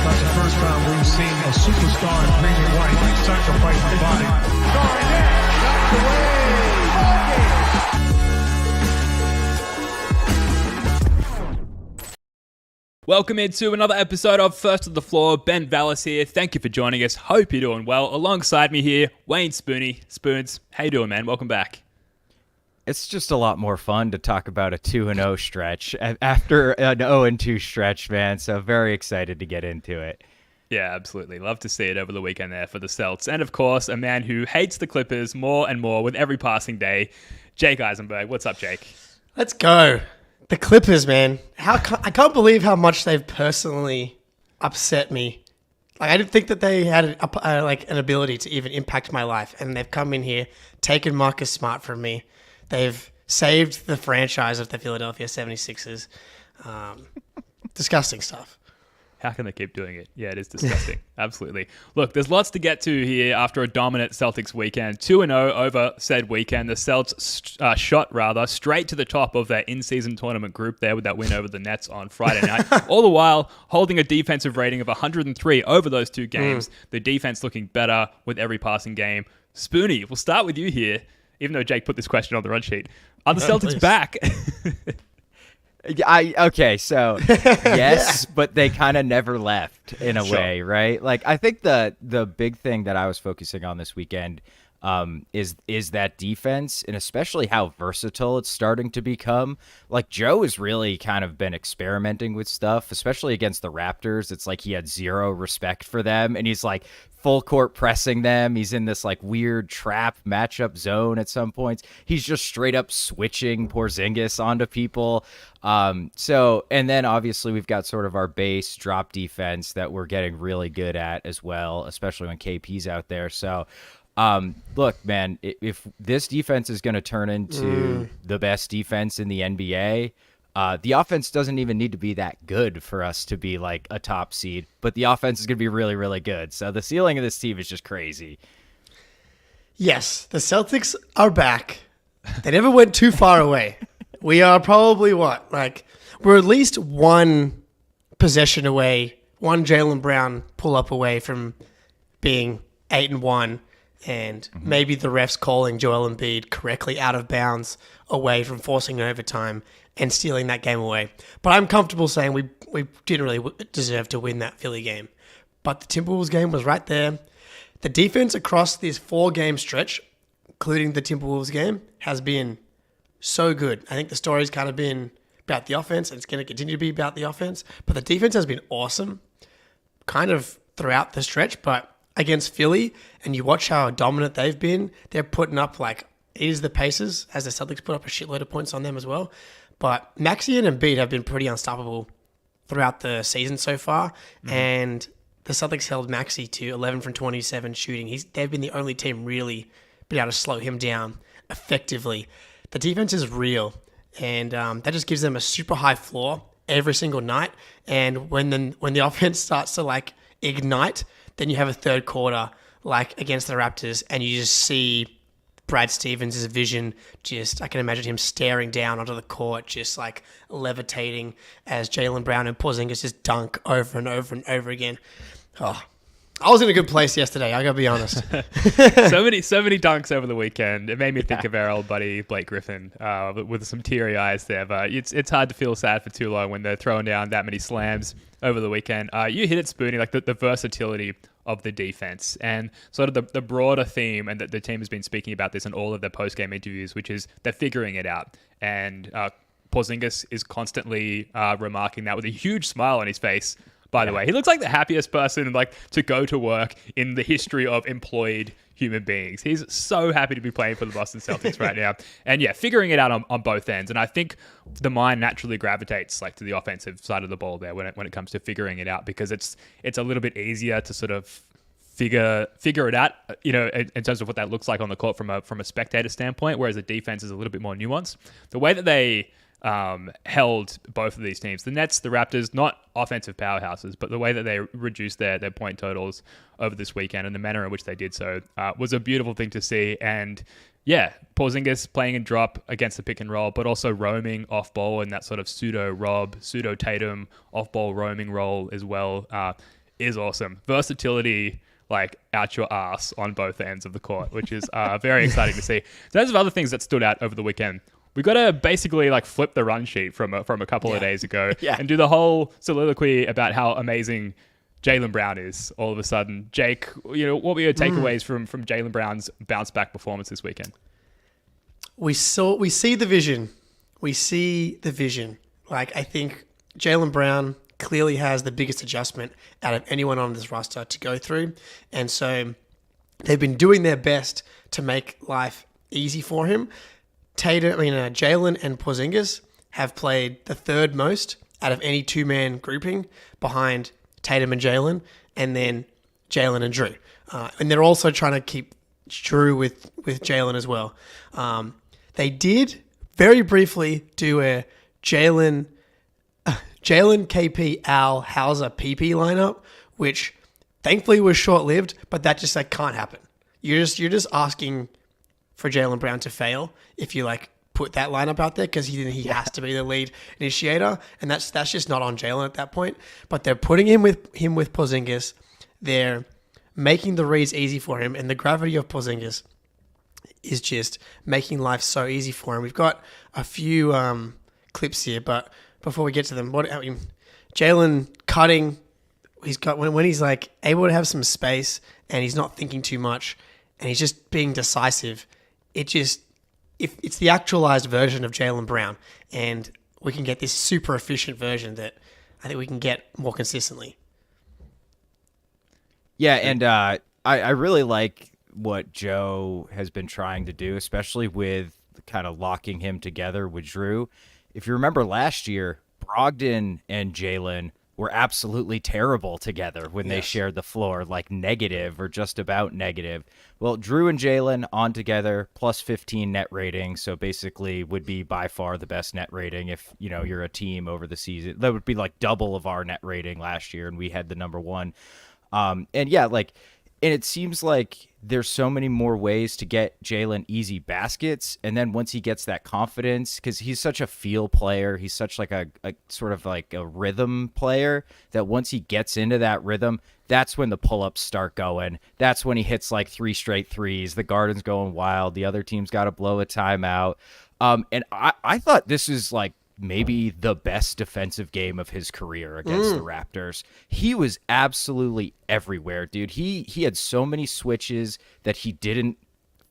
That's the first time we've seen a superstar in green and white sacrifice his body. Kornet knocked away. Welcome into another episode of First of the Floor. Ben Vallis here. Thank you for joining us. Hope you're doing well. Alongside me here, Wayne Spoony. Spoons, how you doing, man? Welcome back. It's just a lot more fun to talk about a 2-0 stretch after an 0-2 stretch, man. So very excited to get into it. Yeah, absolutely. Love to see it over the weekend there for the Celts. And of course, a man who hates the Clippers more and more with every passing day, Jake Eisenberg. What's up, Jake? Let's go. The Clippers, man. I can't believe how much they've personally upset me. Like, I didn't think that they had an ability to even impact my life. And they've come in here, taken Marcus Smart from me. They've saved the franchise of the Philadelphia 76ers. Disgusting stuff. How can they keep doing it? Yeah, it is disgusting. Absolutely. Look, there's lots to get to here after a dominant Celtics weekend. 2-0 over said weekend. The Celts shot straight to the top of their in-season tournament group there with that win over the Nets on Friday night. All the while holding a defensive rating of 103 over those two games. The defense looking better with every passing game. Spoonie, we'll start with you here. Even though Jake put this question on the run sheet. Are the Celtics back? So yes, but they kind of never left in a way, right? Like, I think the big thing that I was focusing on this weekend is that defense, and especially how versatile it's starting to become. Like, Joe has really kind of been experimenting with stuff, especially against the Raptors. It's like he had zero respect for them, and he's like full court pressing them. He's in this like weird trap matchup zone at some points. He's just straight up switching Porziņģis onto people. And then obviously we've got sort of our base drop defense that we're getting really good at as well, especially when KP's out there. So look, man, if this defense is going to turn into the best defense in the NBA, the offense doesn't even need to be that good for us to be like a top seed, but the offense is going to be really, really good. So the ceiling of this team is just crazy. Yes, the Celtics are back. They never went too far away. We are probably we're at least one possession away, one Jaylen Brown pull up away from being 8-1. And maybe the refs calling Joel Embiid correctly out of bounds away from forcing an overtime and stealing that game away. But I'm comfortable saying we didn't really deserve to win that Philly game. But the Timberwolves game was right there. The defense across this 4-game stretch, including the Timberwolves game, has been so good. I think the story's kind of been about the offense, and it's going to continue to be about the offense. But the defense has been awesome kind of throughout the stretch, but against Philly, and you watch how dominant they've been, they're putting up is the Pacers, as the Celtics put up a shitload of points on them as well. But Maxey and Embiid have been pretty unstoppable throughout the season so far, and the Celtics held Maxey to 11 from 27 shooting. They've been the only team really been able to slow him down effectively. The defense is real, and that just gives them a super high floor every single night. And when the offense starts to ignite, then you have a third quarter against the Raptors, and you just see Brad Stevens' vision. I can imagine him staring down onto the court, just levitating as Jaylen Brown and Porziņģis just dunk over and over and over again. Oh, I was in a good place yesterday, I gotta be honest. so many dunks over the weekend. It made me think of our old buddy Blake Griffin with some teary eyes there. But it's hard to feel sad for too long when they're throwing down that many slams over the weekend. You hit it, Spoonie, the versatility of the defense and sort of the broader theme, and the team has been speaking about this in all of their post-game interviews, which is they're figuring it out. And Porziņģis is constantly remarking that with a huge smile on his face. By the way, he looks like the happiest person to go to work in the history of employed human beings. He's so happy to be playing for the Boston Celtics right now. And yeah, figuring it out on both ends. And I think the mind naturally gravitates to the offensive side of the ball there when it comes to figuring it out, because it's a little bit easier to sort of figure it out, in terms of what that looks like on the court from a spectator standpoint, whereas the defense is a little bit more nuanced. The way that they held both of these teams, the Nets, the Raptors, not offensive powerhouses, but the way that they reduced their point totals over this weekend and the manner in which they did so was a beautiful thing to see. And yeah, Porziņģis playing and drop against the pick and roll, but also roaming off ball in that sort of pseudo Tatum off ball roaming role as well. is awesome. Versatility, like, out your ass on both ends of the court, which is very exciting to see. There's other things that stood out over the weekend. We got to basically like flip the run sheet from a couple of days ago and do the whole soliloquy about how amazing Jaylen Brown is all of a sudden. Jake, what were your takeaways from Jaylen Brown's bounce back performance this weekend? We see the vision. We see the vision. Like, I think Jaylen Brown clearly has the biggest adjustment out of anyone on this roster to go through. And so they've been doing their best to make life easy for him. Jaylen and Porziņģis have played the third most out of any two-man grouping behind Tatum and Jaylen, and then Jaylen and Drew. And they're also trying to keep Drew with Jaylen as well. They did very briefly do a Jaylen KP Al Hauser PP lineup, which thankfully was short-lived, but that just can't happen. You're just asking for Jaylen Brown to fail if you put that lineup out there, because he has to be the lead initiator, and that's just not on Jaylen at that point. But they're putting him with Porziņģis. They're making the reads easy for him, and the gravity of Porziņģis is just making life so easy for him. We've got a few clips here, but before we get to them, Jaylen cutting. He's got when he's able to have some space and he's not thinking too much, and he's just being decisive. It's the actualized version of Jaylen Brown, and we can get this super efficient version that I think we can get more consistently. Yeah, and I really like what Joe has been trying to do, especially with kind of locking him together with Drew. If you remember last year, Brogdon and Jaylen were absolutely terrible together when they shared the floor, negative or just about negative. Well, Drew and Jaylen on together, plus 15 net rating, so basically would be by far the best net rating if, you're a team over the season. That would be double of our net rating last year, and we had the number one. And it seems like there's so many more ways to get Jaylen easy baskets. And then once he gets that confidence, because he's such a feel player, he's such a sort of a rhythm player, that once he gets into that rhythm, that's when the pull-ups start going. That's when he hits 3 straight threes. The Garden's going wild. The other team's got to blow a timeout. And I thought this is maybe the best defensive game of his career against the Raptors. He was absolutely everywhere, dude. He had so many switches that he didn't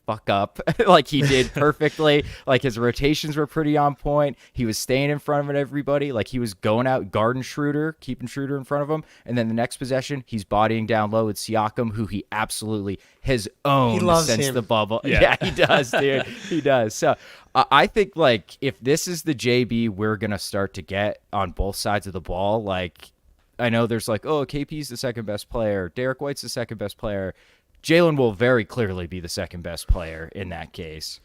fuck up he did perfectly. His rotations were pretty on point. He was staying in front of everybody. He was going out, guarding Schroeder, keeping Schroeder in front of him. And then the next possession, he's bodying down low with Siakam, who he absolutely has owned since the bubble. Yeah, he does, dude. He does. So I think if this is the JB we're going to start to get on both sides of the ball, I know there's KP's the second best player. Derek White's the second best player. Jaylen will very clearly be the second best player in that case.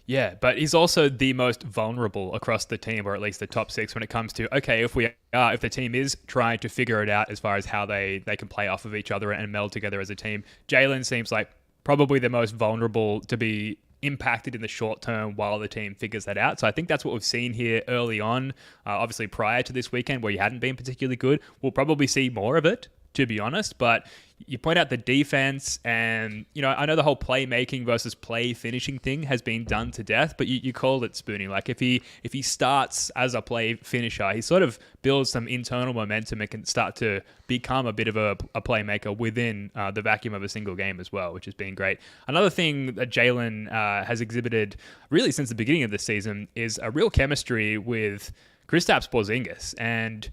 Yeah, but he's also the most vulnerable across the team, or at least the top six, when it comes to, okay, if the team is trying to figure it out as far as how they can play off of each other and meld together as a team, Jaylen seems like probably the most vulnerable to be impacted in the short term while the team figures that out. So I think that's what we've seen here early on, obviously prior to this weekend where he hadn't been particularly good. We'll probably see more of it, to be honest, but you point out the defense, and I know the whole playmaking versus play finishing thing has been done to death, but you called it, Spoonie. If he starts as a play finisher, he sort of builds some internal momentum and can start to become a bit of a playmaker within the vacuum of a single game as well, which has been great. Another thing that Jaylen has exhibited really since the beginning of the season is a real chemistry with Kristaps Porziņģis, and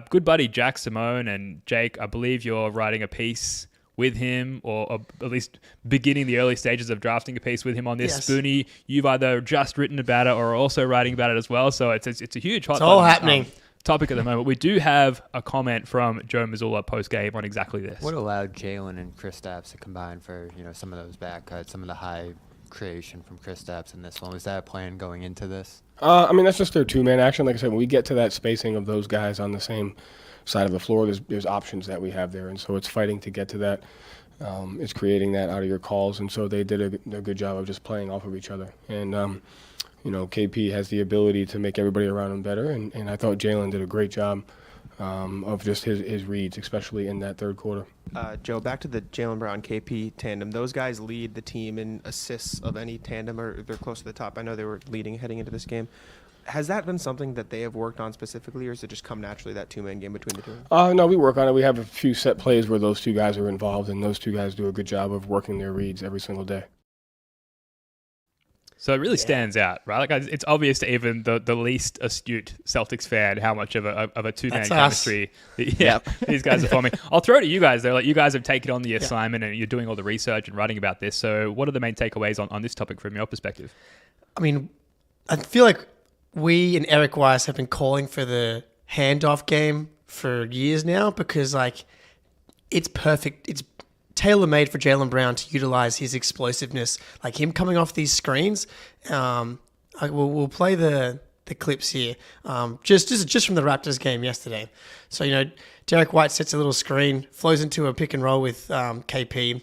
good buddy Jack Simone. And Jake, I believe you're writing a piece with him, or at least beginning the early stages of drafting a piece with him on this. Yes. Spoonie, you've either just written about it or also writing about it as well. So it's a huge hot It's all happening. Topic at the moment. We do have a comment from Joe Mazzulla post-game on exactly this. What allowed Jaylen and Kristaps to combine for some of those back cuts, some of the high creation from Kristaps in this one? Was that a plan going into this? That's just their two-man action. Like I said, when we get to that spacing of those guys on the same side of the floor, there's options that we have there, and so it's fighting to get to that. It's creating that out of your calls, and so they did a good job of just playing off of each other. And KP has the ability to make everybody around him better, and I thought Jaylen did a great job of just his reads, especially in that third quarter. Joe, back to the Jaylen Brown KP tandem. Those guys lead the team in assists of any tandem, or they're close to the top. I know they were leading heading into this game. Has that been something that they have worked on specifically, or does it just come naturally, that two-man game between the two? No, we work on it. We have a few set plays where those two guys are involved, and those two guys do a good job of working their reads every single day. So it really stands out, right? Like it's obvious to even the least astute Celtics fan how much of a two-man chemistry these guys are forming. I'll throw it to you guys though. Like you guys have taken on the assignment and you're doing all the research and writing about this. So what are the main takeaways on this topic from your perspective? I mean, I feel like we and Eric Weiss have been calling for the handoff game for years now because like it's perfect. It's tailor-made for Jaylen Brown to utilize his explosiveness, like him coming off these screens. We'll play the clips here, just from the Raptors game yesterday. So Derek White sets a little screen, flows into a pick and roll with KP,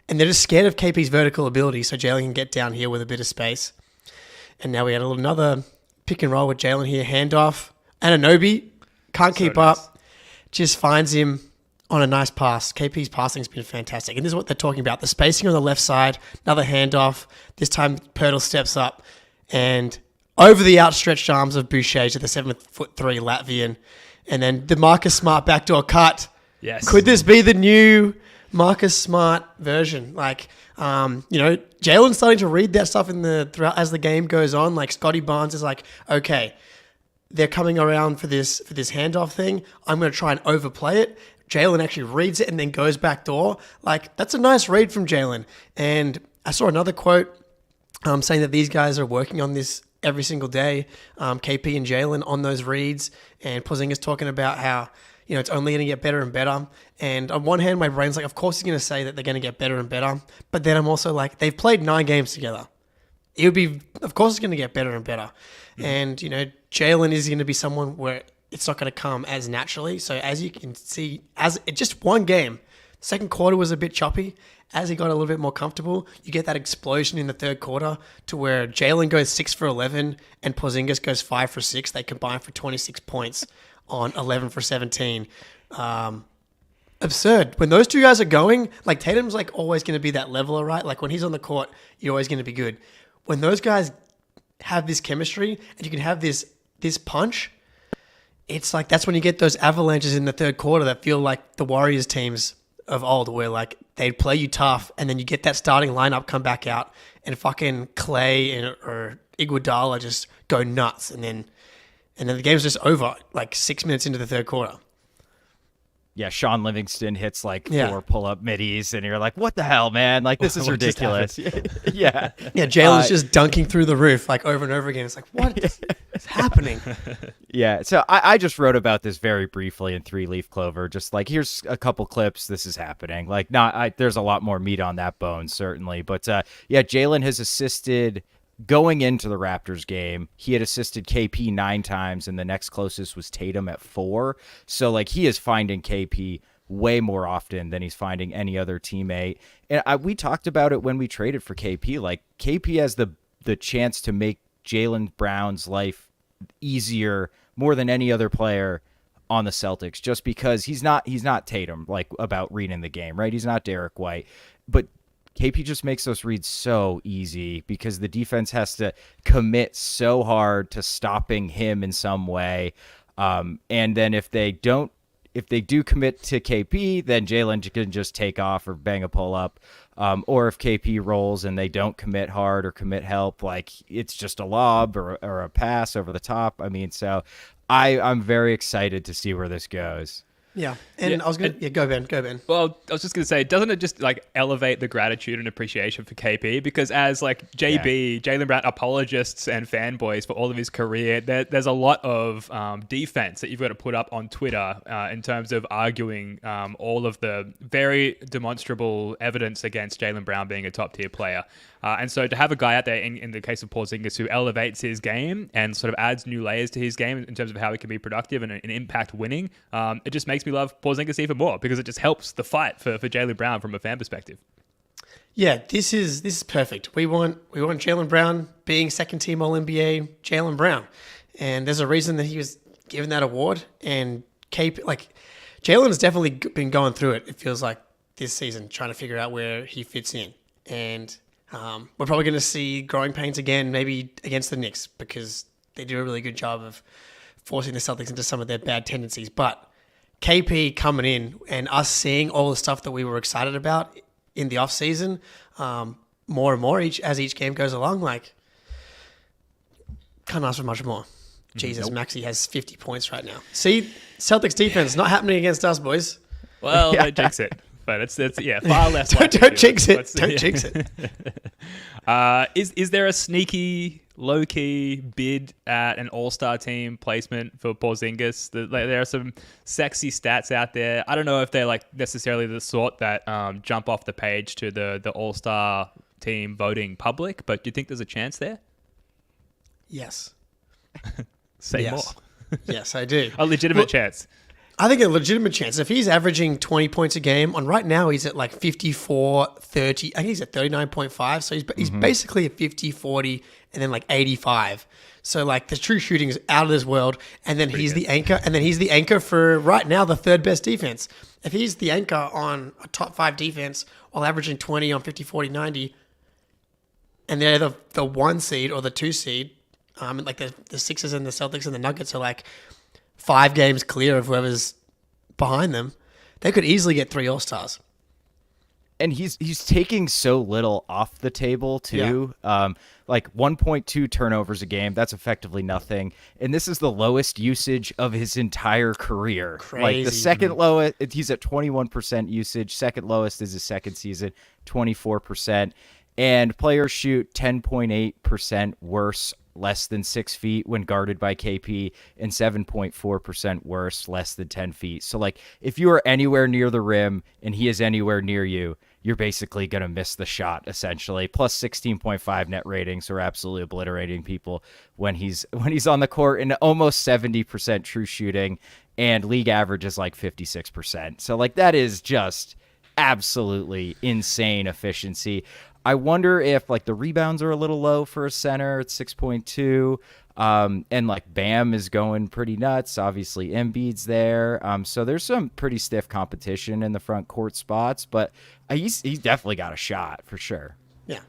and they're just scared of KP's vertical ability, so Jaylen can get down here with a bit of space. And now we had another pick and roll with Jaylen here, handoff. Anunoby can't keep up, just finds him on a nice pass. KP's passing's been fantastic. And this is what they're talking about. The spacing on the left side, another handoff. This time Pirtle steps up and over the outstretched arms of Boucher to the 7'3" Latvian. And then the Marcus Smart backdoor cut. Yes. Could this be the new Marcus Smart version? Like, Jaylen's starting to read that stuff throughout as the game goes on. Like Scotty Barnes is like, okay, they're coming around for this handoff thing. I'm going to try and overplay it. Jaylen actually reads it and then goes back door. Like, that's a nice read from Jaylen. And I saw another quote saying that these guys are working on this every single day, KP and Jaylen on those reads. And Porziņģis talking about how, it's only going to get better and better. And on one hand, my brain's like, of course he's going to say that they're going to get better and better. But then I'm also like, they've played 9 games together. It would be, of course it's going to get better and better. Mm-hmm. And, Jaylen is going to be someone where it's not going to come as naturally. So as you can see, as just one game, second quarter was a bit choppy. As he got a little bit more comfortable, you get that explosion in the third quarter to where Jaylen goes 6 for 11 and Porziņģis goes 5 for 6. They combine for 26 points on 11 for 17. Absurd. When those two guys are going, like Tatum's like always going to be that leveler, right? Like when he's on the court, you're always going to be good. When those guys have this chemistry and you can have this punch, it's like that's when you get those avalanches in the third quarter that feel like the Warriors teams of old, where like they'd play you tough and then you get that starting lineup come back out and fucking Clay or Iguodala just go nuts, and then the game's just over like 6 minutes into the third quarter. Yeah, Sean Livingston hits like 4 pull-up middies, and you're like, what the hell, man? Like, this is ridiculous. Yeah. Yeah, Jaylen's just dunking through the roof like over and over again. It's like, what is happening? Yeah, so I just wrote about this very briefly in 3-Leaf Clover. Just like, here's a couple clips. This is happening. Like, there's a lot more meat on that bone, certainly. But, Jaylen has assisted... Going into the Raptors game, he had assisted KP 9 times, and the next closest was Tatum at 4. So, like, he is finding KP way more often than he's finding any other teammate. And we talked about it when we traded for KP. Like, KP has the chance to make Jaylen Brown's life easier more than any other player on the Celtics, just because he's not Tatum, like, about reading the game, right? He's not Derek White. But KP just makes those reads so easy because the defense has to commit so hard to stopping him in some way. And then if they do commit to KP, then Jaylen can just take off or bang a pull up. Or if KP rolls and they don't commit hard or commit help, like it's just a lob or a pass over the top. I mean, so I'm very excited to see where this goes. Yeah, and I was going to... go Ben. Well, I was just going to say, doesn't it just like elevate the gratitude and appreciation for KP? Because as like Jaylen Brown apologists and fanboys for all of his career, there's a lot of defense that you've got to put up on Twitter in terms of arguing all of the very demonstrable evidence against Jaylen Brown being a top-tier player. And so to have a guy out there, in the case of Porziņģis, who elevates his game and sort of adds new layers to his game in terms of how he can be productive and impact winning, it just makes me love Porziņģis even more because it just helps the fight for Jaylen Brown from a fan perspective. Yeah, this is perfect. We want Jaylen Brown being second team All NBA Jaylen Brown, and there's a reason that he was given that award. And Jalen's definitely been going through it. It feels like this season, trying to figure out where he fits in, and we're probably going to see growing pains again, maybe against the Knicks, because they do a really good job of forcing the Celtics into some of their bad tendencies. But KP coming in and us seeing all the stuff that we were excited about in the off season, more and more as each game goes along, like can't ask for much more. Jesus, Maxey has 50 points right now. See, Celtics defense not happening against us, boys. Well, don't jinx it. But it's far less. Don't jinx it. Don't jinx it. Is there a sneaky, low-key bid at an All-Star team placement for Porziņģis? There are some sexy stats out there. I don't know if they're like necessarily the sort that jump off the page to the All-Star team voting public, but do you think there's a chance there? Yes. Say more. Yes, I do. A legitimate chance. I think a legitimate chance. If he's averaging 20 points a game, on right now he's at like 54, 30. I think he's at 39.5. So he's basically at 50, 40, and then like 85. So like the true shooting is out of this world. And then he's the anchor. And then he's the anchor for right now the third best defense. If he's the anchor on a top 5 defense while averaging 20 on 50, 40, 90, and they're the 1 seed or the 2 seed, like the Sixers and the Celtics and the Nuggets are like 5 games clear of whoever's behind them, they could easily get 3 All-Stars. And he's taking so little off the table too. Yeah. Like 1.2 turnovers a game, that's effectively nothing. And this is the lowest usage of his entire career. Crazy. Like the second lowest, he's at 21% usage. Second lowest is his second season, 24%. And players shoot 10.8% worse less than 6 feet when guarded by KP, and 7.4% worse less than 10 feet. So like if you are anywhere near the rim and he is anywhere near you, you're basically going to miss the shot essentially. Plus 16.5 net rating, so we're absolutely obliterating people when he's on the court, and almost 70% true shooting, and league average is like 56%. So like that is just absolutely insane efficiency. I wonder if like the rebounds are a little low for a center at 6.2. And like Bam is going pretty nuts. Obviously Embiid's there. So there's some pretty stiff competition in the front court spots, but he's definitely got a shot for sure. Yeah.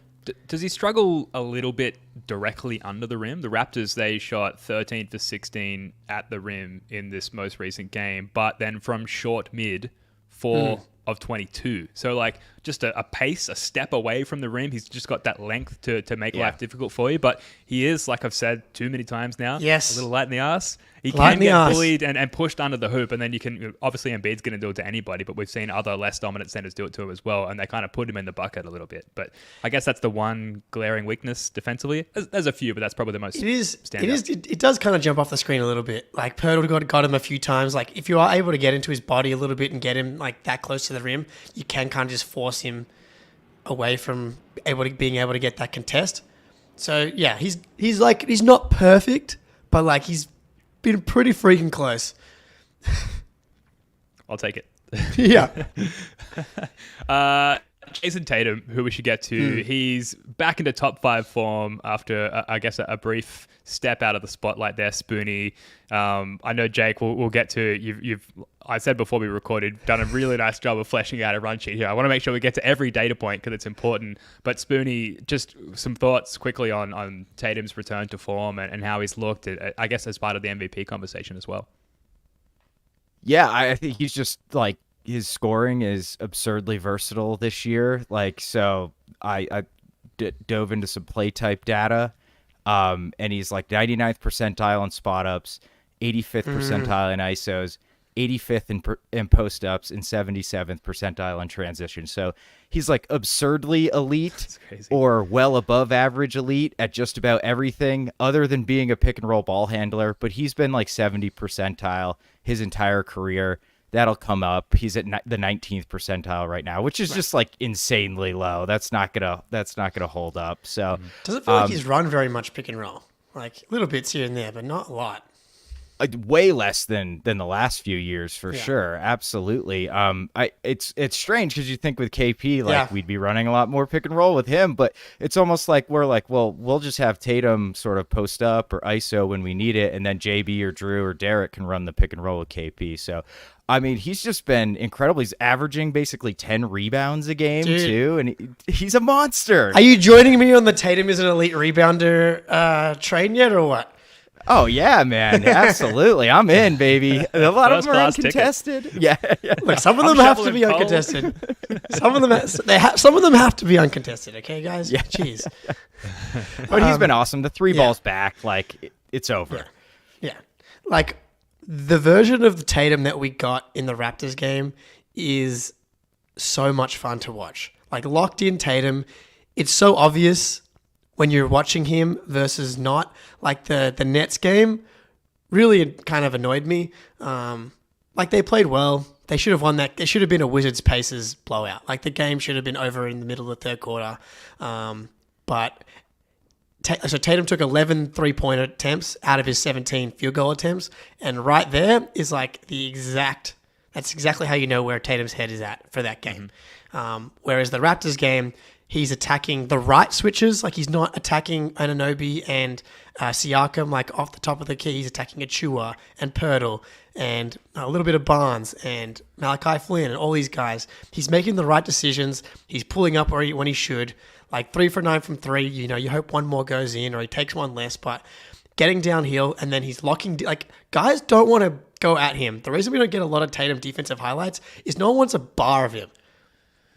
Does he struggle a little bit directly under the rim? The Raptors, they shot 13 for 16 at the rim in this most recent game, but then from short mid, 4 of 22. So like just a pace, a step away from the rim. He's just got that length to make life difficult for you. But he is, like I've said too many times now, yes, a little light in the ass. He light can get bullied and pushed under the hoop. And then you can, obviously Embiid's going to do it to anybody, but we've seen other less dominant centers do it to him as well. And they kind of put him in the bucket a little bit. But I guess that's the one glaring weakness defensively. There's a few, but that's probably the most standout. It does kind of jump off the screen a little bit. Like Pirtle got him a few times. Like if you are able to get into his body a little bit and get him like that close to the rim, you can kind of just force him away from being able to get that contest. So yeah, he's not perfect, but like he's been pretty freaking close. I'll take it. Yeah. Jason Tatum, who we should get to, he's back into top 5 form after, I guess, a brief step out of the spotlight there, Spoonie. I know, Jake, we'll get to, I said before we recorded, done a really nice job of fleshing out a run sheet here. I want to make sure we get to every data point because it's important. But Spoonie, just some thoughts quickly on Tatum's return to form and how he's looked, I guess, as part of the MVP conversation as well. Yeah, I think he's just like, his scoring is absurdly versatile this year. Like, so I dove into some play type data, and he's like 99th percentile in spot ups, 85th percentile in ISOs, 85th in post ups, and 77th percentile in transition. So he's like absurdly elite or well above average elite at just about everything other than being a pick and roll ball handler. But he's been like 70 percentile his entire career. That'll come up. He's at the 19th percentile right now, which is just like insanely low. That's not gonna hold up. So doesn't feel like he's run very much pick and roll, like little bits here and there, but not a lot. way less than the last few years for sure. Absolutely. It's strange because you think with KP, like we'd be running a lot more pick and roll with him, but it's almost like we're like, well, we'll just have Tatum sort of post up or ISO when we need it, and then JB or Drew or Derek can run the pick and roll with KP. So, I mean, he's just been incredible. He's averaging basically 10 rebounds a game too, and he's a monster. Are you joining me on the Tatum is an elite rebounder train yet, or what? Oh yeah, man, absolutely. I'm in, baby. A lot of them are uncontested. Yeah. Look, some of them have to be uncontested. Some of them have to be uncontested. Okay, guys. Yeah. Jeez. But he's been awesome. The three balls back, like it's over. Yeah. Like the version of the Tatum that we got in the Raptors game is so much fun to watch. Like locked in Tatum, it's so obvious when you're watching him versus not. Like the Nets game really kind of annoyed me. Like they played well. They should have won that. It should have been a Wizards Pacers blowout. Like the game should have been over in the middle of the third quarter. But so Tatum took 11 three-point attempts out of his 17 field goal attempts. And right there is like that's exactly how you know where Tatum's head is at for that game. Whereas the Raptors game, he's attacking the right switches. Like he's not attacking Anunoby and Siakam like off the top of the key. He's attacking Achua and Pirtle and a little bit of Barnes and Malachi Flynn and all these guys. He's making the right decisions. He's pulling up when he should. Like 3 for 9 from 3. You know, you hope one more goes in or he takes one less. But getting downhill and then he's locking. Like guys don't want to go at him. The reason we don't get a lot of Tatum defensive highlights is no one wants a bar of him.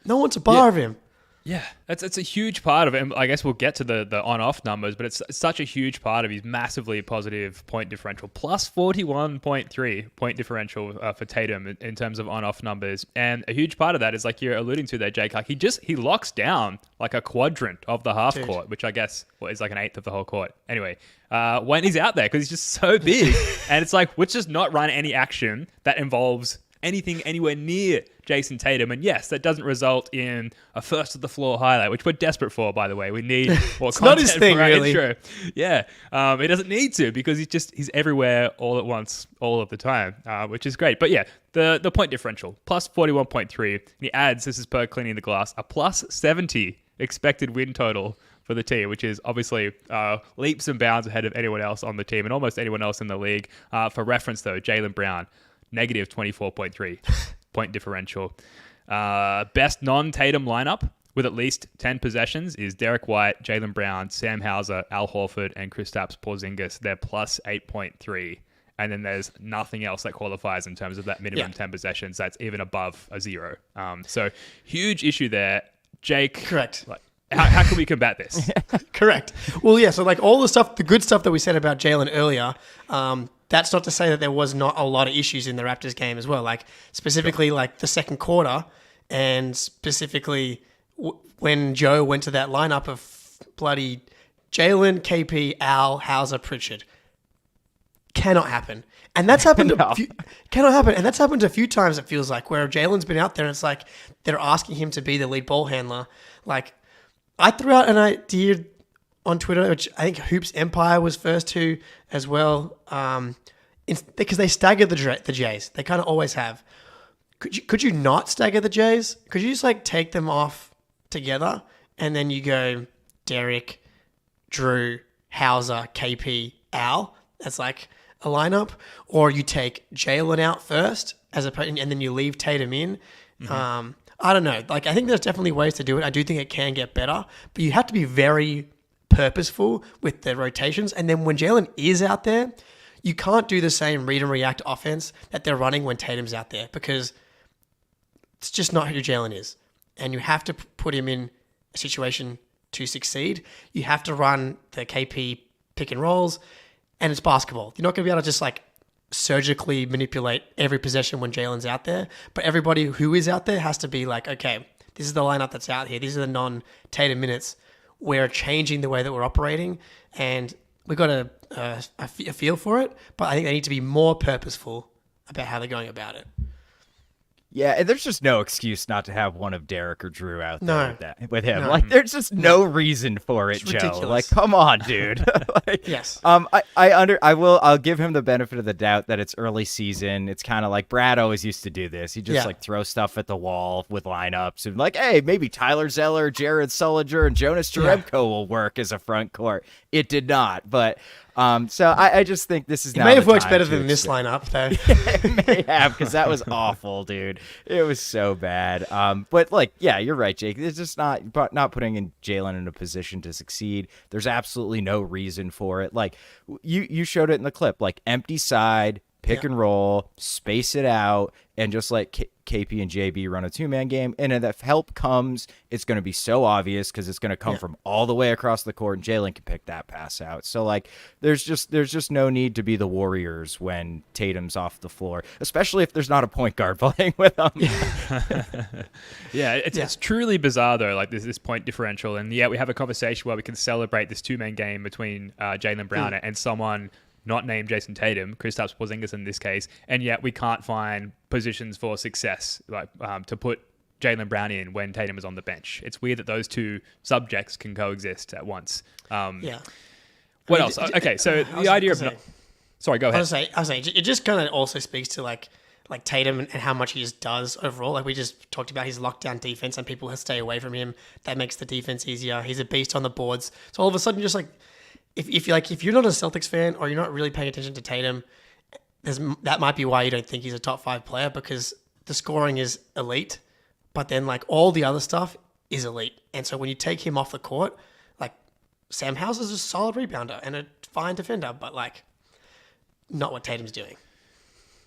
No one wants a bar of him. Yeah, it's a huge part of it. And I guess we'll get to the on-off numbers, but it's such a huge part of his massively positive point differential. Plus 41.3 point differential for Tatum in terms of on-off numbers. And a huge part of that is like you're alluding to there, Jake. Like he locks down like a quadrant of the half court, which I guess is like an eighth of the whole court. Anyway, when he's out there, because he's just so big. And it's like, let's just not run any action that involves anything anywhere near Jason Tatum. And yes, that doesn't result in a first of the floor highlight, which we're desperate for, by the way. We need more it's not his thing, for our really. intro. Yeah. He doesn't need to because he's everywhere all at once, all of the time, which is great. But yeah, the point differential, plus 41.3. And he adds, this is per cleaning the glass, a plus 70 expected win total for the team, which is obviously leaps and bounds ahead of anyone else on the team and almost anyone else in the league. For reference, though, Jaylen Brown, negative 24.3 point differential. Best non-Tatum lineup with at least 10 possessions is Derek White, Jaylen Brown, Sam Hauser, Al Horford, and Kristaps Porzingis. They're plus 8.3. And then there's nothing else that qualifies in terms of that minimum 10 possessions. That's even above a 0. So huge issue there. Jake. Correct. How can we combat this? Correct. Well, yeah. So like all the good stuff that we said about Jaylen earlier, that's not to say that there was not a lot of issues in the Raptors game as well. Like specifically like the second quarter and specifically when Joe went to that lineup of bloody Jaylen, KP, Al, Hauser, Pritchard. Cannot happen. And that's happened cannot happen. And that's happened a few times, it feels like, where Jaylen's been out there and it's like they're asking him to be the lead ball handler. Like I threw out an idea on Twitter, which I think Hoops Empire was first to as well, because they stagger the Jays. They kind of always have. Could you not stagger the Jays? Could you just like take them off together and then you go Derek, Drew, Hauser, KP, Al? That's like a lineup. Or you take Jaylen out first and then you leave Tatum in. Mm-hmm. I don't know. Like I think there's definitely ways to do it. I do think it can get better, but you have to be very purposeful with the rotations. And then when Jaylen is out there, you can't do the same read and react offense that they're running when Tatum's out there because it's just not who Jaylen is. And you have to put him in a situation to succeed. You have to run the KP pick and rolls, and it's basketball. You're not going to be able to just like surgically manipulate every possession when Jaylen's out there, but everybody who is out there has to be like, okay, this is the lineup that's out here. These are the non-Tatum minutes. We're changing the way that we're operating, and we've got a feel for it, but I think they need to be more purposeful about how they're going about it. Yeah, and there's just no excuse not to have one of Derek or Drew out there with him. No. Like, there's just no reason for it, It's Joe. ridiculous. Like, come on, dude. Like, Yes. I'll give him the benefit of the doubt that it's early season. It's kind of like Brad always used to do this. He just like throw stuff at the wall with lineups and like, hey, maybe Tyler Zeller, Jared Sullinger, and Jonas Jerebko will work as a front court. It did not, but. So I just think this is It now may have the worked time better to than this accept- lineup, though. It may have, because that was awful, dude. It was so bad. But like, yeah, you're right, Jake. It's just not putting in Jaylen in a position to succeed. There's absolutely no reason for it. Like you showed it in the clip, like empty side, pick and roll, space it out, and just let KP and JB run a 2-man game. And if help comes, it's going to be so obvious because it's going to come from all the way across the court, and Jaylen can pick that pass out. So like, there's just no need to be the Warriors when Tatum's off the floor, especially if there's not a point guard playing with them. It's truly bizarre though. Like there's this point differential, and we have a conversation where we can celebrate this 2-man game between Jaylen Brown and someone not named Jason Tatum, Kristaps Porzingis in this case, and yet we can't find positions for success like to put Jaylen Brown in when Tatum is on the bench. It's weird that those two subjects can coexist at once. What else? Okay, so the idea of sorry, go ahead. I was saying, it just kind of also speaks to like Tatum and how much he just does overall. Like we just talked about his lockdown defense, and people stay away from him. That makes the defense easier. He's a beast on the boards. So all of a sudden, just like if you're not a Celtics fan or you're not really paying attention to Tatum, that might be why you don't think he's a top 5 player, because the scoring is elite, but then like all the other stuff is elite. And so when you take him off the court, like Sam Hauser's a solid rebounder and a fine defender, but like not what Tatum's doing.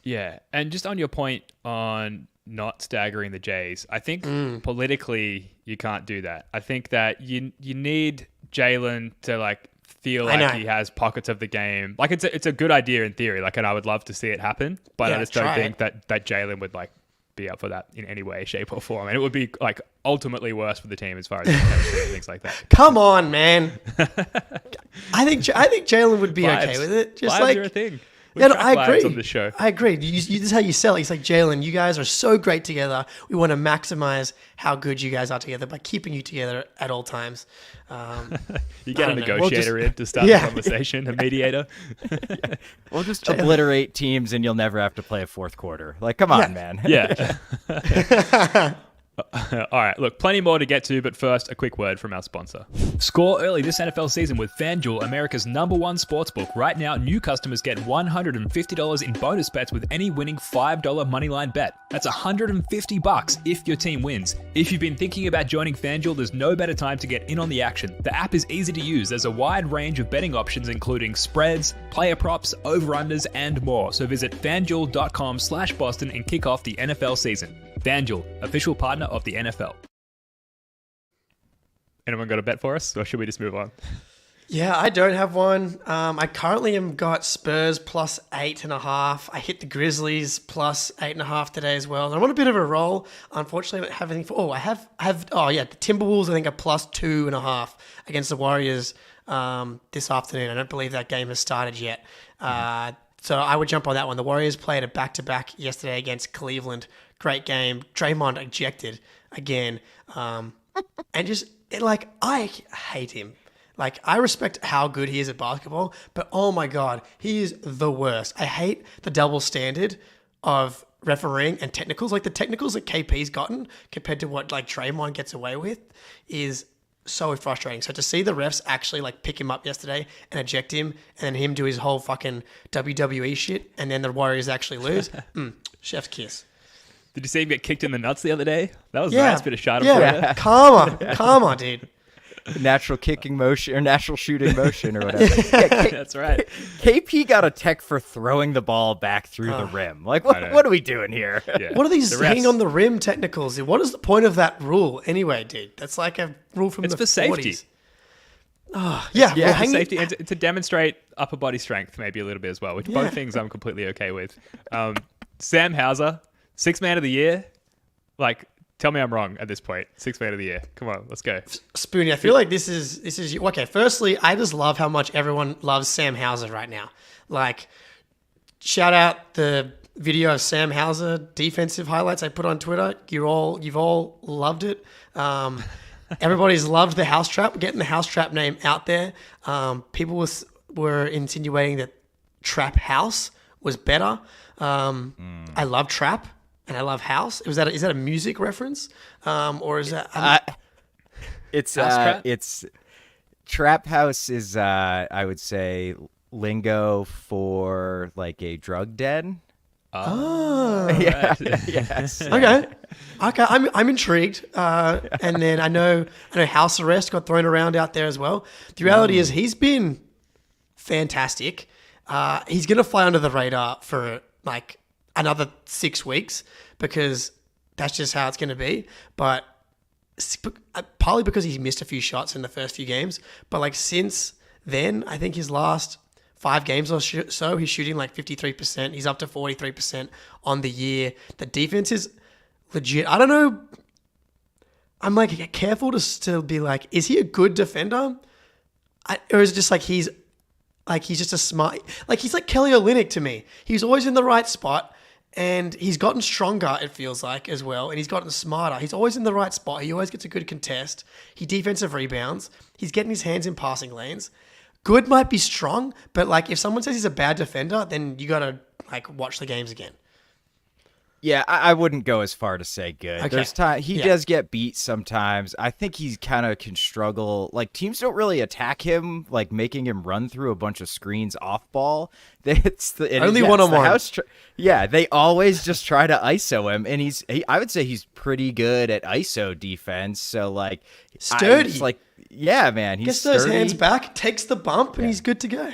Yeah, and just on your point on not staggering the Jays, I think politically you can't do that. I think that you need Jaylen to like feel like he has pockets of the game. Like it's a good idea in theory. Like, and I would love to see it happen, but I just don't think that Jaylen would like be up for that in any way, shape, or form. And it would be like ultimately worse for the team as far as and things like that. Come on, man. I think Jaylen would be okay with it. Just Vibes like are a thing. Yeah, no, I agree. On the show. I agree. This is how you sell it. It's like, Jaylen, you guys are so great together. We want to maximize how good you guys are together by keeping you together at all times. You get a negotiator in to start the conversation, a mediator. We'll just obliterate teams and you'll never have to play a fourth quarter. Like, come on, man. Yeah. All right, look, plenty more to get to, but first, a quick word from our sponsor. Score early this NFL season with FanDuel, America's #1 sportsbook. Right now, new customers get $150 in bonus bets with any winning $5 moneyline bet. That's $150 if your team wins. If you've been thinking about joining FanDuel, there's no better time to get in on the action. The app is easy to use. There's a wide range of betting options, including spreads, player props, over-unders, and more. So visit FanDuel.com/Boston and kick off the NFL season. FanDuel, official partner of the NFL. Anyone got a bet for us, or should we just move on? Yeah, I don't have one. I currently am got Spurs plus 8.5. I hit the Grizzlies plus 8.5 today as well. And I'm on a bit of a roll. Unfortunately, I don't have anything for. The Timberwolves I think are plus 2.5 against the Warriors this afternoon. I don't believe that game has started yet. So I would jump on that one. The Warriors played a back-to-back yesterday against Cleveland. Great game. Draymond ejected again. And I hate him. Like, I respect how good he is at basketball, but oh my God, he is the worst. I hate the double standard of refereeing and technicals. Like, the technicals that KP's gotten compared to what, like, Draymond gets away with is so frustrating. So to see the refs actually, like, pick him up yesterday and eject him, and then him do his whole fucking WWE shit, and then the Warriors actually lose, chef's kiss. Did you see him get kicked in the nuts the other day? That was a nice bit of shot. Yeah, calm on, dude. Natural kicking motion or natural shooting motion or whatever. That's right. KP got a tech for throwing the ball back through the rim. Like, what are we doing here? Yeah. What are these hanging on the rim technicals? What is the point of that rule anyway, dude? That's like a rule from the 40s. It's for safety. Oh, yeah. Yeah, for safety and to demonstrate upper body strength maybe a little bit as well, which both things I'm completely okay with. Sam Hauser, 6th man of the year. Like, tell me I'm wrong at this point. 6th man of the year. Come on, let's go. Spoonie, I feel like this is okay. Firstly, I just love how much everyone loves Sam Hauser right now. Like, shout out the video of Sam Hauser defensive highlights I put on Twitter. You've all loved it. Everybody's loved the house trap, getting the house trap name out there. People were insinuating that Trap House was better. I love trap and I love house. Is that a music reference, or is that? It's trap? it's trap house is I would say lingo for like a drug den. Oh, Yeah. Yes. okay. I'm intrigued. And then I know house arrest got thrown around out there as well. The reality is he's been fantastic. He's gonna fly under the radar for like another 6 weeks because that's just how it's gonna be. But partly because he's missed a few shots in the first few games, but like since then, I think his last 5 games or so, he's shooting like 53%. He's up to 43% on the year. The defense is legit. I don't know. I'm like careful to still be like, is he a good defender? Or is it just like he's just a smart, like he's like Kelly Olynyk to me. He's always in the right spot and he's gotten stronger, it feels like, as well. And he's gotten smarter. He's always in the right spot. He always gets a good contest. He defensive rebounds. He's getting his hands in passing lanes. Good might be strong, but like if someone says he's a bad defender, then you got to like watch the games again. Yeah, I wouldn't go as far to say good. Okay. There's time he does get beat sometimes. I think he kind of can struggle. Like teams don't really attack him, like making him run through a bunch of screens off ball. Only one-on-one. Yeah, they always just try to ISO him, and I would say he's pretty good at ISO defense. So like Sturdy. Yeah, man, he's Gets those sturdy. hands back, takes the bump, and he's good to go.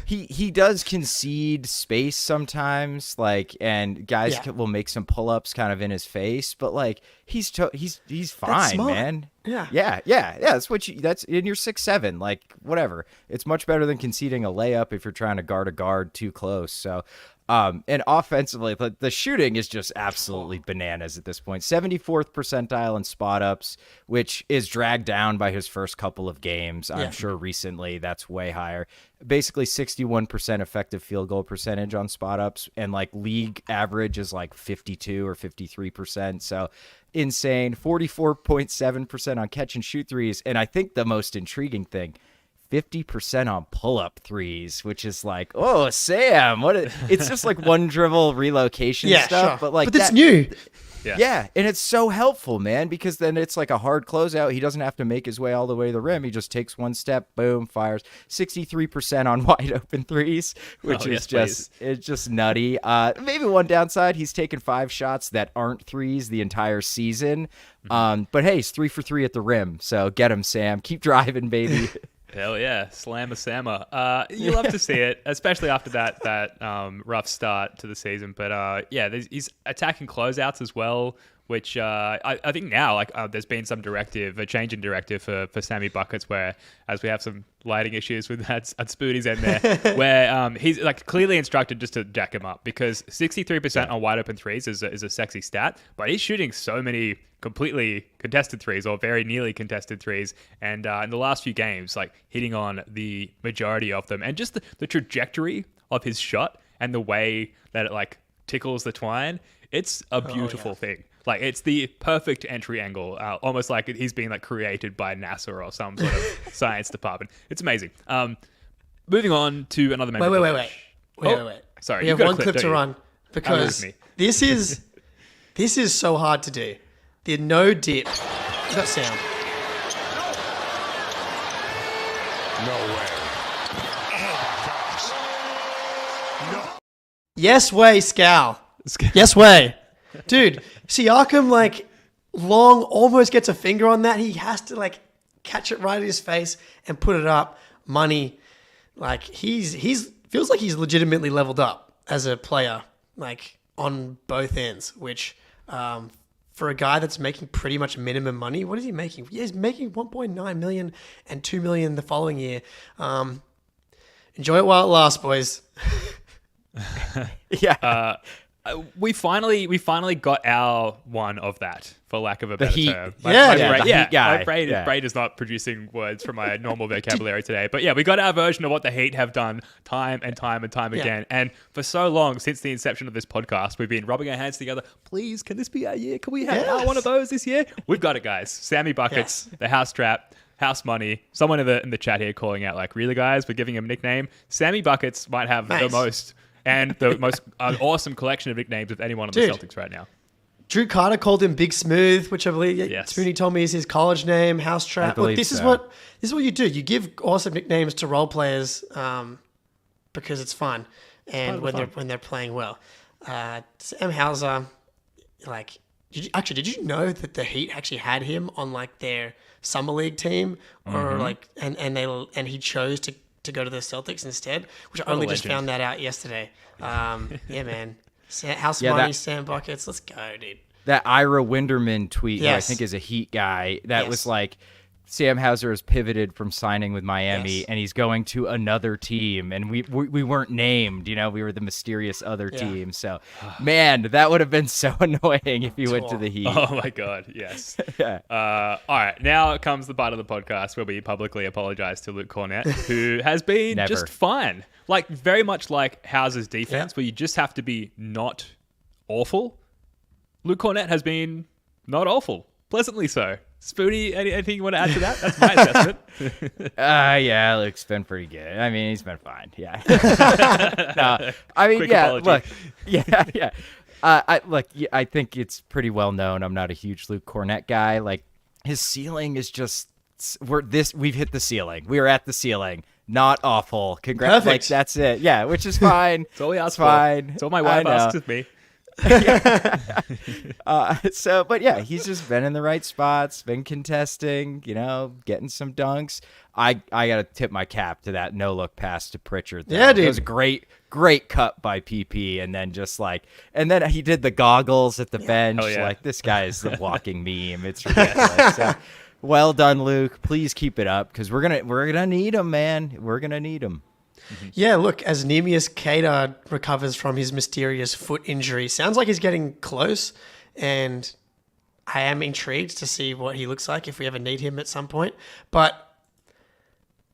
He does concede space sometimes, like, and guys will make some pull-ups kind of in his face, but like he's fine, smart. man. Yeah. That's in your 6'7", like whatever. It's much better than conceding a layup if you're trying to guard a guard too close. So, and offensively, the shooting is just absolutely bananas at this point. 74th percentile in spot ups, which is dragged down by his first couple of games. I'm sure recently that's way higher. Basically 61% effective field goal percentage on spot ups, and like league average is like 52 or 53%. So insane. 44.7% on catch and shoot threes. And I think the most intriguing thing, 50% on pull-up threes, which is like, oh, Sam, it's just like one dribble relocation stuff, sure. but it's new. Yeah, and it's so helpful, man, because then it's like a hard closeout. He doesn't have to make his way all the way to the rim. He just takes one step, boom, fires. 63% on wide open threes, which is just nutty. Maybe one downside, he's taken 5 shots that aren't threes the entire season. But hey, he's 3 for 3 at the rim, so get him, Sam. Keep driving, baby. Hell yeah, slammer Sammer. You love to see it, especially after that rough start to the season. But he's attacking closeouts as well, which I think now there's been a change in directive for Sammy Buckets, where as we have some lighting issues with at Spoody's end there, where he's like clearly instructed just to jack him up, because 63% on wide open threes is a sexy stat, but he's shooting so many completely contested threes or very nearly contested threes, and in the last few games, like hitting on the majority of them, and just the trajectory of his shot and the way that it like tickles the twine, it's a beautiful thing. Like it's the perfect entry angle, almost like he's been like created by NASA or some sort of science department. It's amazing. Moving on to another member. Wait. Sorry, We have one clip to run because this is so hard to do. The no dip. That sound. No way. Oh my gosh. No. Yes way, Scal. Yes way. Dude, Siakam like long almost gets a finger on that. He has to like catch it right in his face and put it up. Money. Like he's feels like he's legitimately leveled up as a player, like on both ends, which for a guy that's making pretty much minimum money, what is he making? Yeah, he's making 1.9 million and 2 million the following year. Enjoy it while it lasts, boys. Yeah. We finally got our one of that, for lack of a better Heat. term. The Heat guy. My brain, Yeah. brain is not producing words from my normal vocabulary today. But yeah, we got our version of what the Heat have done time and time and time again. And for so long, since the inception of this podcast, we've been rubbing our hands together. Please, can this be our year? Can we have our one of those this year? We've got it, guys. Sammy Buckets, the House Trap, House Money. Someone in the chat here calling out, like, really, guys? We're giving him a nickname. Sammy Buckets might have the most... and the most awesome collection of nicknames of anyone on the Celtics right now. Drew Carter called him Big Smooth, which I believe Spoony told me is his college name. House Trap. Look, this is what you do. You give awesome nicknames to role players because it's fun, and when they're playing well. Sam Hauser, like, did you know that the Heat actually had him on like their summer league team, or like, and he chose to go to the Celtics instead, which I only just found that out yesterday. Yeah, man. House Money, Sam Buckets. Let's go, dude. That Ira Winderman tweet, who I think is a Heat guy, that was like, Sam Hauser has pivoted from signing with Miami, and he's going to another team, and we weren't named. You know, we were the mysterious other team. So, man, that would have been so annoying if he went to the Heat. Oh my God, yes. All right, now comes the part of the podcast where we publicly apologize to Luke Kornet, who has been just fine. Like, very much like Hauser's defense, where you just have to be not awful. Luke Kornet has been not awful, pleasantly so. Spoony, anything you want to add to that? That's my assessment. Yeah, Luke's been pretty good. I mean, he's been fine. Yeah. No, I mean, Quick apology. Look, I think it's pretty well known. I'm not a huge Luke Kornet guy. Like, his ceiling is just we've hit the ceiling. We are at the ceiling. Not awful. Congrats. Like, that's it. Yeah, which is fine. It's all we ask fine. It's all my wife asks of me. But yeah, he's just been in the right spots, been contesting, you know, getting some dunks. I gotta tip my cap to that no look pass to Pritchard. Though. Yeah, dude. It was a great cut by PP, and then then he did the goggles at the bench. Oh, yeah. Like, this guy is the walking meme. It's ridiculous. So, well done, Luke. Please keep it up, because we're gonna need him, man. We're gonna need him. Yeah, look, as Neemias Queta recovers from his mysterious foot injury, sounds like he's getting close, and I am intrigued to see what he looks like if we ever need him at some point. But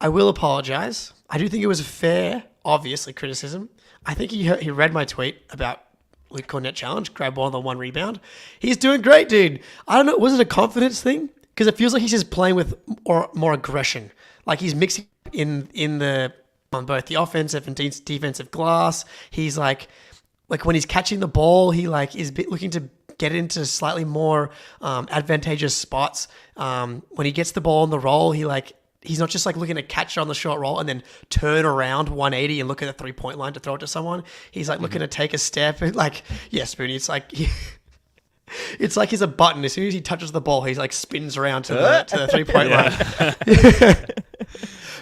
I will apologize. I do think it was a fair, obviously, criticism. I think he read my tweet about Luke Kornet challenge, grab more than one rebound. He's doing great, dude. I don't know, was it a confidence thing? Because it feels like he's just playing with more aggression. Like, he's mixing on both the offensive and defensive glass. He's like when he's catching the ball, he like is looking to get into slightly more advantageous spots. When he gets the ball on the roll, he's not just like looking to catch it on the short roll and then turn around 180 and look at the 3-point line to throw it to someone. He's like looking to take a step. Like, Spoony, it's like it's like he's a button. As soon as he touches the ball, he's like spins around to the 3-point line.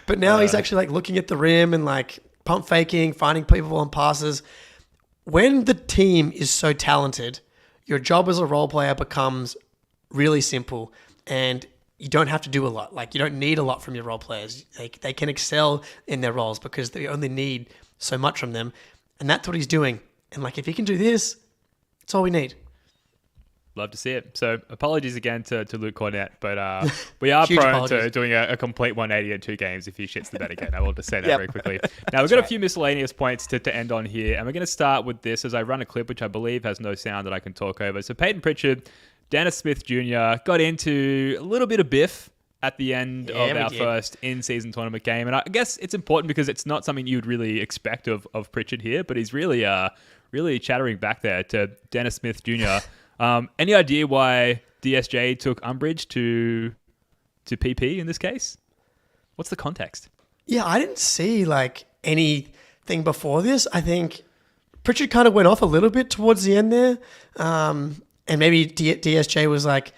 But now he's actually like looking at the rim and like pump faking, finding people on passes. When the team is so talented, your job as a role player becomes really simple, and you don't have to do a lot. Like, you don't need a lot from your role players. They can excel in their roles because they only need so much from them. And that's what he's doing. And like, if he can do this, that's all we need. Love to see it. So apologies again to Luke Kornet, but we are Huge prone apologies. to doing a complete 180 in 2 games if he shits the bed again. I will just say that very quickly. Now, we've got a few miscellaneous points to end on here, and we're going to start with this as I run a clip which I believe has no sound that I can talk over. So Peyton Pritchard, Dennis Smith Jr. got into a little bit of biff at the end of our first in-season tournament game, and I guess it's important because it's not something you'd really expect of Pritchard here, but he's really chattering back there to Dennis Smith Jr. Any idea why DSJ took umbrage to PP in this case? What's the context? Yeah, I didn't see like anything before this. I think Pritchard kind of went off a little bit towards the end there. And maybe DSJ was like,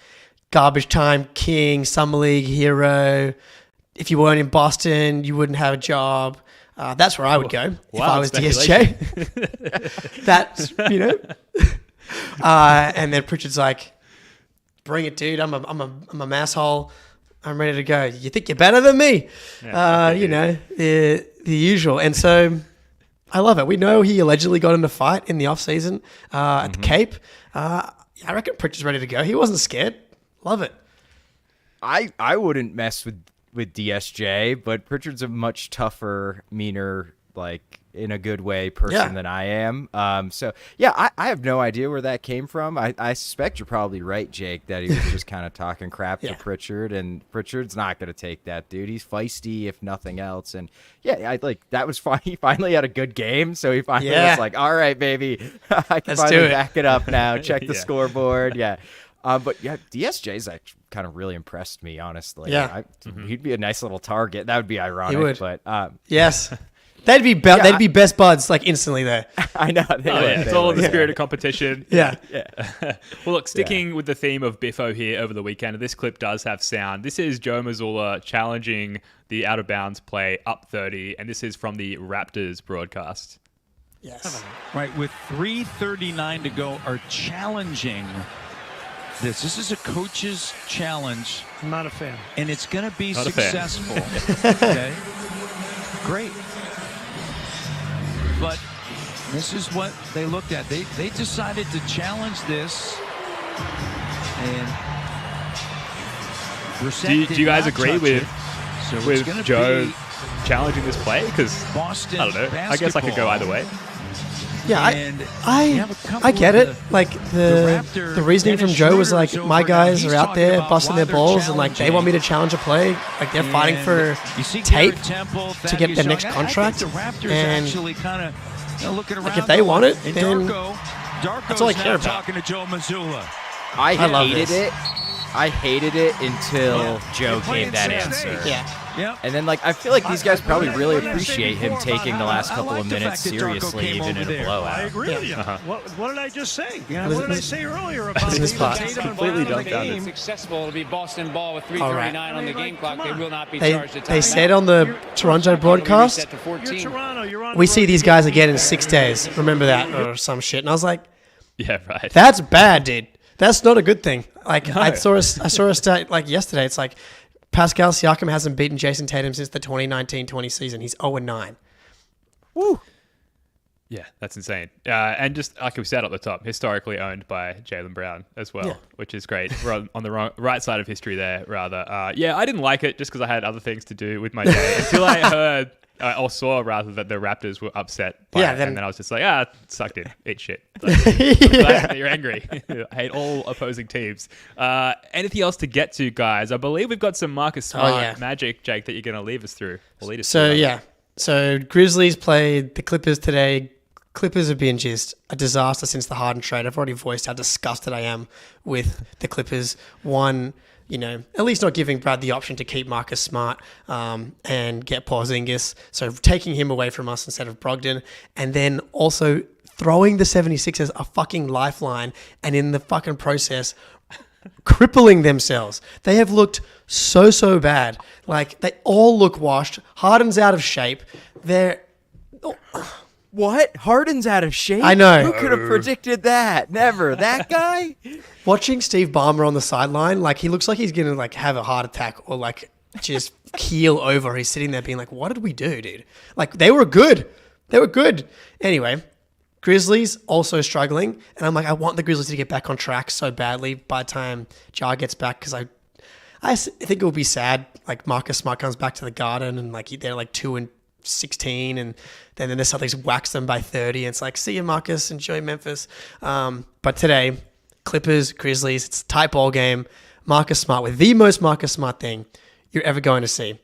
garbage time king, summer league hero. If you weren't in Boston, you wouldn't have a job. That's where I would go if I was DSJ. That's, and then Pritchard's like, bring it, dude. I'm a masshole. I'm ready to go. You think you're better than me? Yeah, the usual. And so, I love it. We know he allegedly got in a fight in the offseason at the Cape. I reckon Pritchard's ready to go. He wasn't scared. Love it. I wouldn't mess with DSJ, but Pritchard's a much tougher, meaner, like in a good way person than I am. So yeah, I have no idea where that came from. I suspect you're probably right, Jake, that he was just kind of talking crap to Pritchard, and Pritchard's not going to take that, dude. He's feisty if nothing else, and yeah, that was fine. He finally had a good game, so he finally was like, all right, baby, I can finally back it up now. Check the scoreboard, but yeah, DSJ's actually kind of really impressed me, honestly. Yeah, he'd be a nice little target. That would be ironic, he would. But yes. They'd be best buds like instantly there. I know. It's all in the spirit of competition. Yeah. Well, look, sticking with the theme of Biffo here over the weekend, this clip does have sound. This is Joe Mazzulla challenging the out of bounds play up 30, and this is from the Raptors broadcast. Yes. Right, with 3:39 to go, are challenging this. This is a coach's challenge. I'm not a fan. And it's going to be Not a fan. successful. Okay. Great. But this is what they looked at. They decided to challenge this. And Do you guys agree with Joe challenging this play? Because Boston I don't know. I guess I could go either way. Yeah, And I get it. Like the reasoning from Joe was like, my guys are out there busting their balls, and like they want me to challenge a play. Like they're fighting for tape to get their next contract. And like if they want it, then that's all I care about. Talking to Joe Mazzulla. I love hated this. it. I hated it until Joe gave that answer. Yeah. And then, like, I feel like these guys probably really appreciate him taking the last couple of minutes seriously, even in a I blowout. agree with you. What did I just say? What did I say earlier about This Tatum part. and Completely Brown in the dumbfounded. game? Successful. It'll be Boston ball with All right. 3:39 on the game clock. They will not be They charged at they timeout. said on the Toronto broadcast, Reset to You're 14. Toronto. You're on we the see road. these guys again in 6 days. Remember that or some shit. And I was like, Yeah, right. that's bad, dude. That's not a good thing. Like I saw a stat like yesterday. It's like Pascal Siakam hasn't beaten Jason Tatum since the 2019-20 season. He's 0-9. Woo. Yeah, that's insane. And just like we said at the top, historically owned by Jaylen Brown as well, which is great. We're on the right side of history there, rather. Yeah, I didn't like it just because I had other things to do with my day until I heard or saw rather that the Raptors were upset. By it, and then I was just like, sucked in, eat shit. Like, glad that you're angry. I hate all opposing teams. Anything else to get to, guys? I believe we've got some Marcus Smart magic, Jake, that you're going to lead us through. So Grizzlies played the Clippers today. Clippers have been just a disaster since the Harden trade. I've already voiced how disgusted I am with the Clippers. One, at least not giving Brad the option to keep Marcus Smart and get Porziņģis. So taking him away from us instead of Brogdon. And then also throwing the 76ers a fucking lifeline and in the fucking process crippling themselves. They have looked so bad. Like, they all look washed. Harden's out of shape. What? Harden's out of shape? I know. Who could have predicted that? Never. That guy? Watching Steve Ballmer on the sideline, like he looks like he's gonna like have a heart attack or like just keel over. He's sitting there being like, "What did we do, dude?" Like they were good. Anyway, Grizzlies also struggling, and I'm like, I want the Grizzlies to get back on track so badly by the time Jar gets back because I think it would be sad. Like Marcus Smart comes back to the Garden and like they're like 2-16, and then the Celtics wax them by 30. And it's like, see you, Marcus. Enjoy Memphis. But today, Clippers, Grizzlies, it's a tight ball game. Marcus Smart with the most Marcus Smart thing you're ever going to see.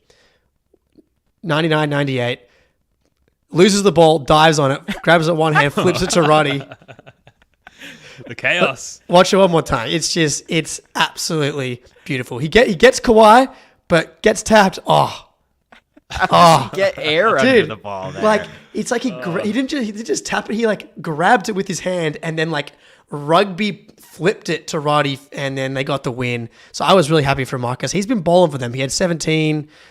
99-98. Loses the ball, dives on it, grabs it one hand, flips it to Roddy. The chaos. Watch it one more time. It's absolutely beautiful. He gets Kawhi, but gets tapped. Get air under the ball there. Like it's like he didn't just tap it. He like grabbed it with his hand and then like rugby flipped it to Roddy, and then they got the win. So I was really happy for Marcus. He's been balling for them. He had 7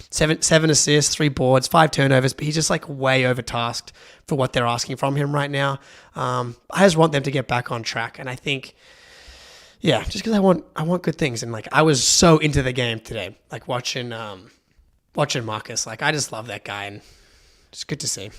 assists, 3 boards, 5 turnovers, but he's just like way overtasked for what they're asking from him right now. I just want them to get back on track, and I think, just because I want good things, and like I was so into the game today, like watching Marcus. Like I just love that guy, and it's good to see.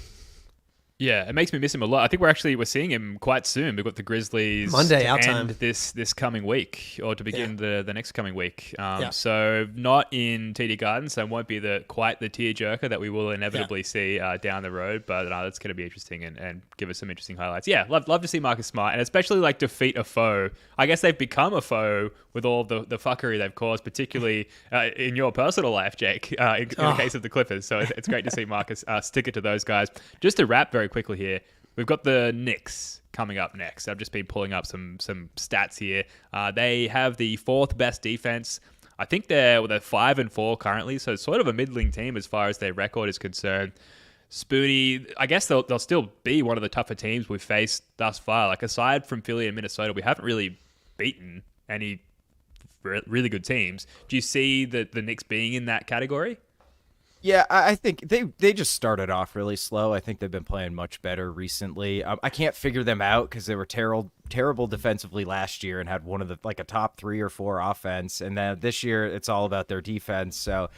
Yeah, it makes me miss him a lot. I think we're seeing him quite soon. We've got the Grizzlies Monday, to our end time. this coming week, or to begin the next coming week. Yeah. So not in TD Garden, so it won't be quite the tearjerker that we will inevitably see down the road. But that's going to be interesting and give us some interesting highlights. Yeah, love to see Marcus Smart, and especially like defeat a foe. I guess they've become a foe with all the fuckery they've caused, particularly in your personal life, Jake, in the case of the Clippers. So it's great to see Marcus stick it to those guys. Just to wrap very quickly here, we've got the Knicks coming up next. I've just been pulling up some stats here. They have the 4th best defense. I think they're 5-4 currently, so it's sort of a middling team as far as their record is concerned. Spoony, I guess they'll still be one of the tougher teams we've faced thus far. Like, aside from Philly and Minnesota, we haven't really beaten any really good teams. Do you see the Knicks being in that category? Yeah, I think they just started off really slow. I think they've been playing much better recently. I can't figure them out because they were terrible defensively last year and had one of a top 3 or 4 offense. And then this year it's all about their defense. So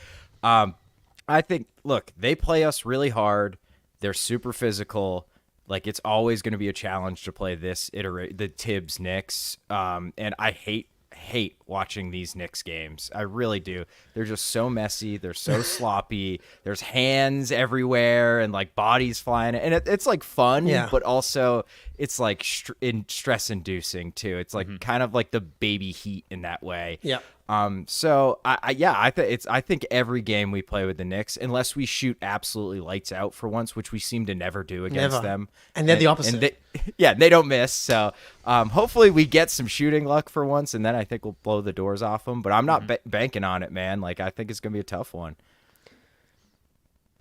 I think, look, they play us really hard. They're super physical. Like, it's always going to be a challenge to play the Tibbs Knicks. And I hate watching these Knicks games. I really do. They're just so messy. They're so sloppy. There's hands everywhere and like bodies flying. And it's like fun, but also it's like stress inducing too. It's like kind of like the baby Heat in that way. Yeah. So I think every game we play with the Knicks, unless we shoot absolutely lights out for once, which we seem to never do against them. And they're the opposite. They don't miss. So hopefully we get some shooting luck for once, and then I think we'll blow the doors off them. But I'm not banking on it, man. Like, I think it's going to be a tough one.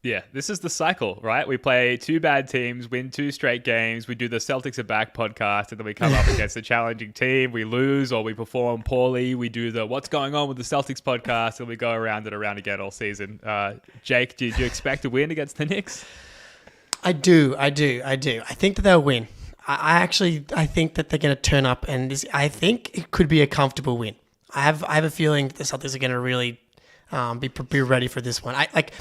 Yeah, this is the cycle, right? We play 2 bad teams, win 2 straight games. We do the Celtics are back podcast, and then we come up against a challenging team. We lose or we perform poorly. We do the what's going on with the Celtics podcast, and we go around and around again all season. Jake, did you expect a win against the Knicks? I do. I think that they'll win. I think that they're going to turn up, and I think it could be a comfortable win. I have a feeling the Celtics are going to really be ready for this one.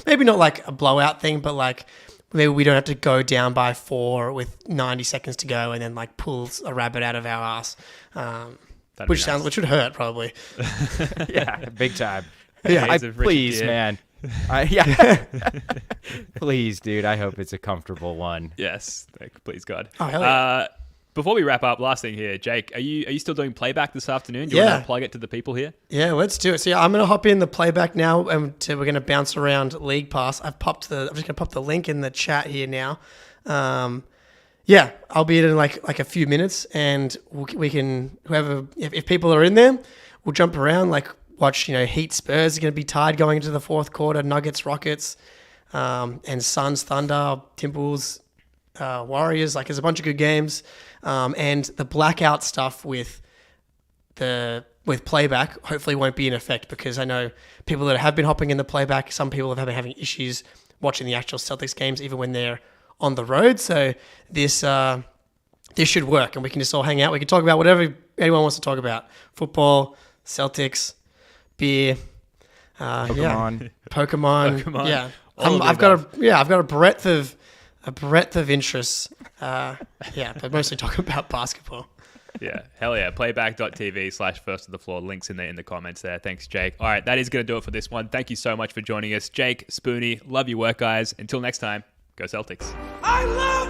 Maybe not like a blowout thing, but like maybe we don't have to go down by 4 with 90 seconds to go and then like pull a rabbit out of our ass, which would hurt probably. Yeah, big time. Yeah, please, man. Please, dude. I hope it's a comfortable one. Yes, please God. Oh, hell yeah. Before we wrap up, last thing here, Jake, are you still doing playback this afternoon? Do you want to plug it to the people here? Yeah, let's do it. So I'm going to hop in the playback now, and we're going to bounce around League Pass. I'm just going to pop the link in the chat here now. I'll be in like a few minutes, and we can if people are in there, we'll jump around, like watch Heat Spurs are going to be tied going into the 4th quarter, Nuggets Rockets, and Suns Thunder, Timberwolves Warriors. Like, there's a bunch of good games. And the blackout stuff with playback hopefully won't be in effect, because I know people that have been hopping in the playback, some people have been having issues watching the actual Celtics games even when they're on the road. So this should work, and we can just all hang out. We can talk about whatever anyone wants to talk about: football, Celtics, beer, Pokemon. Pokemon. Yeah, I've got a breadth of interests. But mostly talk about basketball. Yeah, hell yeah. Playback.tv/first of the floor. Links in the comments there. Thanks, Jake. All right, that is going to do it for this one. Thank you so much for joining us. Jake, Spoony, love your work, guys. Until next time, go Celtics. I love